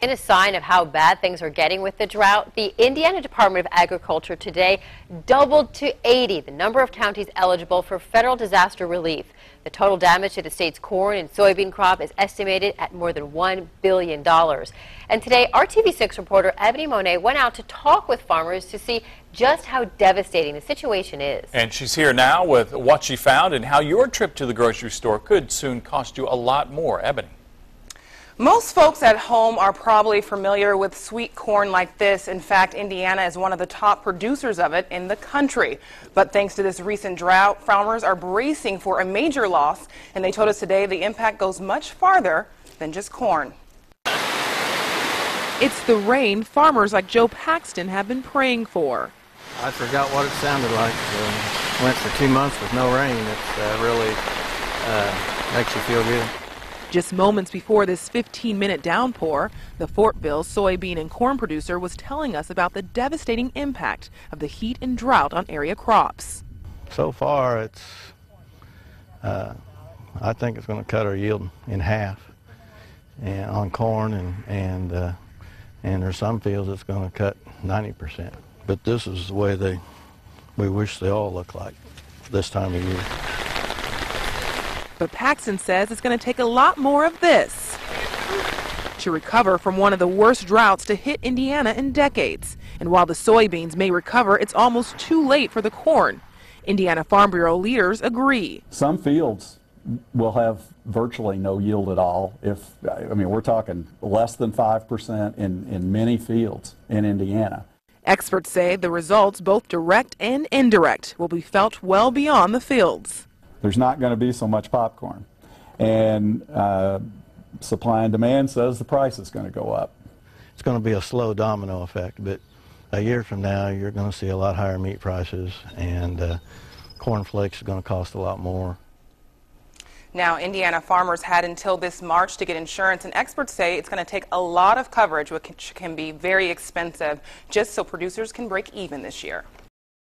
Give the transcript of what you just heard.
In a sign of how bad things are getting with the drought, the Indiana Department of Agriculture today doubled to 80 the number of counties eligible for federal disaster relief. The total damage to the state's corn and soybean crop is estimated at more than $1 billion. And today, our TV6 reporter Ebony Monet went out to talk with farmers to see just how devastating the situation is. And she's here now with what she found and how your trip to the grocery store could soon cost you a lot more. Ebony. Most folks at home are probably familiar with sweet corn like this. In fact, Indiana is one of the top producers of it in the country. But thanks to this recent drought, farmers are bracing for a major loss, and they told us today the impact goes much farther than just corn. It's the rain farmers like Joe Paxton have been praying for. I forgot what it sounded like. Went for 2 months with no rain. It really makes you feel good. Just moments before this 15-minute downpour, the Fortville soybean and corn producer was telling us about the devastating impact of the heat and drought on area crops. So far, I think it's going to cut our yield in half on corn, and there's some fields it's going to cut 90%. But this is the way we wish they all look like this time of year. But Paxton says it's going to take a lot more of this to recover from one of the worst droughts to hit Indiana in decades. And while the soybeans may recover, it's almost too late for the corn. Indiana Farm Bureau leaders agree. Some fields will have virtually no yield at all. We're talking less than 5% in many fields in Indiana. Experts say the results, both direct and indirect, will be felt well beyond the fields. There's not going to be so much popcorn, and supply and demand says the price is going to go up. It's going to be a slow domino effect, but a year from now you're going to see a lot higher meat prices, and corn flakes is going to cost a lot more. Now, Indiana farmers had until this March to get insurance, and experts say it's going to take a lot of coverage, which can be very expensive, just so producers can break even this year.